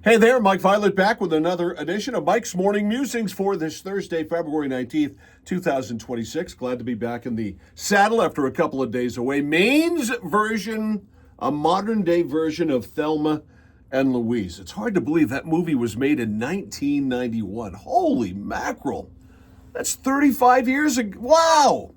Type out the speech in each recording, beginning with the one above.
Hey there, Mike Violet back with another edition of Mike's Morning Musings for this Thursday, February 19th, 2026. Glad to be back in the saddle after a couple of days away. Maine's version, a modern-day version of Thelma and Louise. It's hard to believe that movie was made in 1991. Holy mackerel. That's 35 years ago. Wow.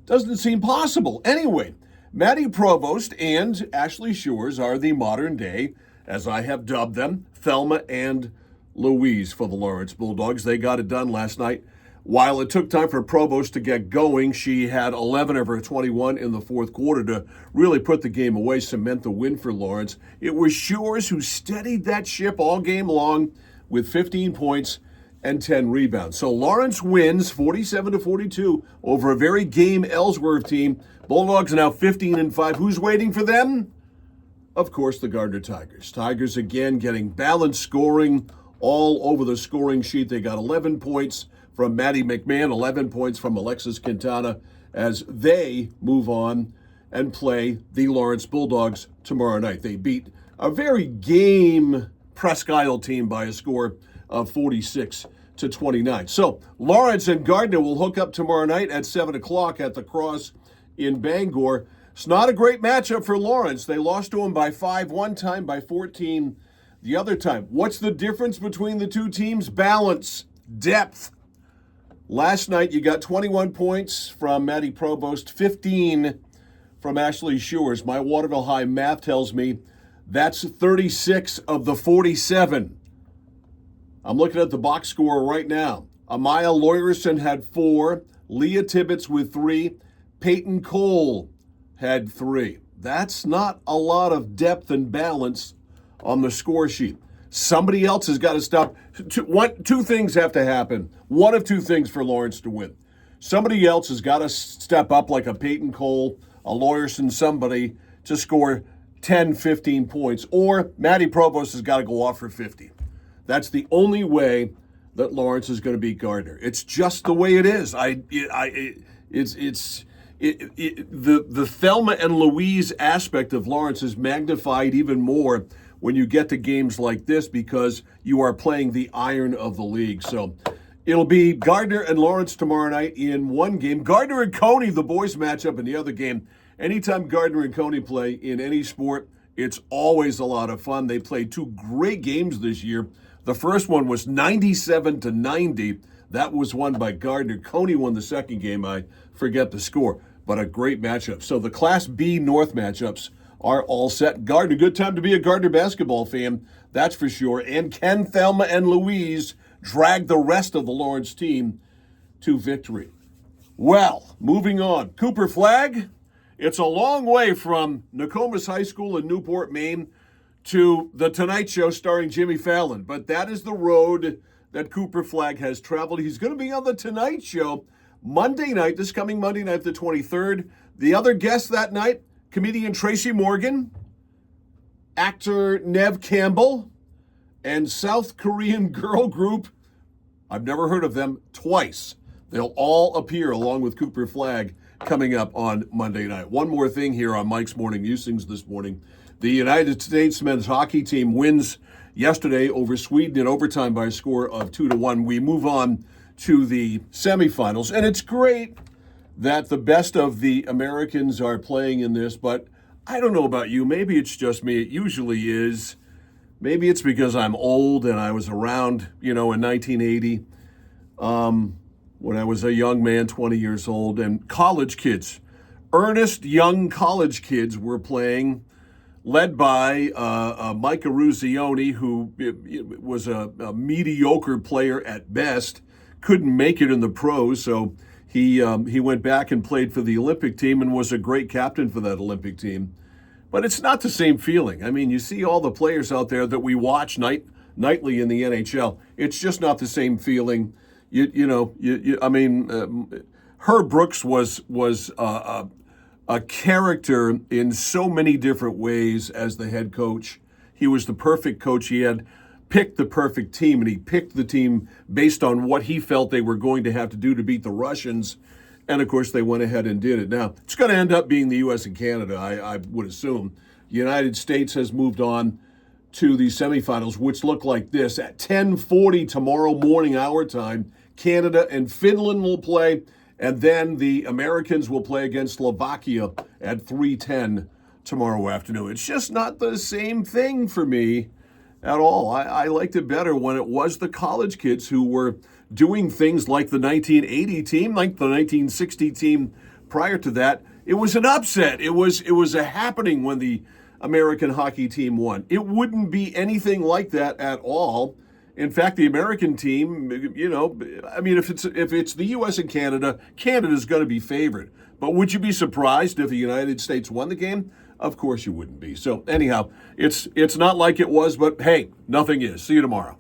Doesn't seem possible. Anyway, Maddie Provost and Ashley Shores are the modern-day, as I have dubbed them, Thelma and Louise for the Lawrence Bulldogs. They got it done last night. While it took time for Provost to get going, she had 11 of her 21 in the fourth quarter to really put the game away, cement the win for Lawrence. It was Shores who steadied that ship all game long with 15 points and 10 rebounds. So Lawrence wins 47-42 over a very game Ellsworth team. Bulldogs are now 15-5. Who's waiting for them? Of course, the Gardiner Tigers. Tigers again getting balanced scoring all over the scoring sheet. They got 11 points from Maddie McMahon, 11 points from Alexis Quintana as they move on and play the Lawrence Bulldogs tomorrow night. They beat a very game Presque Isle team by a score of 46-29. So Lawrence and Gardiner will hook up tomorrow night at 7 o'clock at the Cross in Bangor. It's not a great matchup for Lawrence. They lost to him by 5 one time, by 14 the other time. What's the difference between the two teams? Balance, depth. Last night you got 21 points from Maddie Provost, 15 from Ashley Shores. My Waterville High math tells me that's 36 of the 47. I'm looking at the box score right now. Amaya Lawyerson had 4, Leah Tibbetts with 3, Peyton Cole had 3. That's not a lot of depth and balance on the score sheet. Somebody else has got to stop. Two things have to happen. One of two things for Lawrence to win. Somebody else has got to step up like a Peyton Cole, a Lawyerson, somebody to score 10, 15 points. Or Maddie Provost has got to go off for 50. That's the only way that Lawrence is going to beat Gardiner. It's just the way it is. The Thelma and Louise aspect of Lawrence is magnified even more when you get to games like this because you are playing the iron of the league. So it'll be Gardiner and Lawrence tomorrow night in one game. Gardiner and Coney, the boys matchup in the other game. Anytime Gardiner and Coney play in any sport, it's always a lot of fun. They played 2 great games this year. The first one was 97-90. That was won by Gardiner. Coney won the second game. I forget the score. But a great matchup. So the Class B North matchups are all set. Gardiner, good time to be a Gardiner basketball fan, that's for sure. And can Thelma and Louise drag the rest of the Lawrence team to victory? Well, moving on. Cooper Flagg, it's a long way from Nokomis High School in Newport, Maine, to The Tonight Show starring Jimmy Fallon. But that is the road that Cooper Flagg has traveled. He's going to be on The Tonight Show Monday night, this coming Monday night, the 23rd. The other guests that night, comedian Tracy Morgan, actor Nev Campbell, and South Korean girl group, I've never heard of them, Twice. They'll all appear along with Cooper Flagg coming up on Monday night. One more thing here on Mike's Morning Musings this morning. The United States men's hockey team wins yesterday over Sweden in overtime by a score of 2-1. We move on to the semifinals, and it's great that the best of the Americans are playing in this, but I don't know about you. Maybe it's just me. It usually is. Maybe it's because I'm old and I was around, in 1980 when I was a young man, 20 years old, and college kids, earnest young college kids were playing, led by Mike Eruzione, who was a mediocre player at best. Couldn't make it in the pros, so he went back and played for the Olympic team and was a great captain for that Olympic team. But it's not the same feeling. I mean, you see all the players out there that we watch nightly in the NHL. It's just not the same feeling. Herb Brooks was a character in so many different ways as the head coach. He was the perfect coach. He had picked the perfect team, and he picked the team based on what he felt they were going to have to do to beat the Russians. And, of course, they went ahead and did it. Now, it's going to end up being the U.S. and Canada, I would assume. The United States has moved on to the semifinals, which look like this. At 10:40 tomorrow morning, our time, Canada and Finland will play, and then the Americans will play against Slovakia at 3:10 tomorrow afternoon. It's just not the same thing for me at all. I liked it better when it was the college kids who were doing things like the 1980 team, like the 1960 team prior to that. It was an upset. It was a happening when the American hockey team won. It wouldn't be anything like that at all. In fact, the American team, I mean, if it's the U.S. and Canada, Canada's going to be favored. But would you be surprised if the United States won the game? Of course you wouldn't be. So anyhow, it's not like it was, but hey, nothing is. See you tomorrow.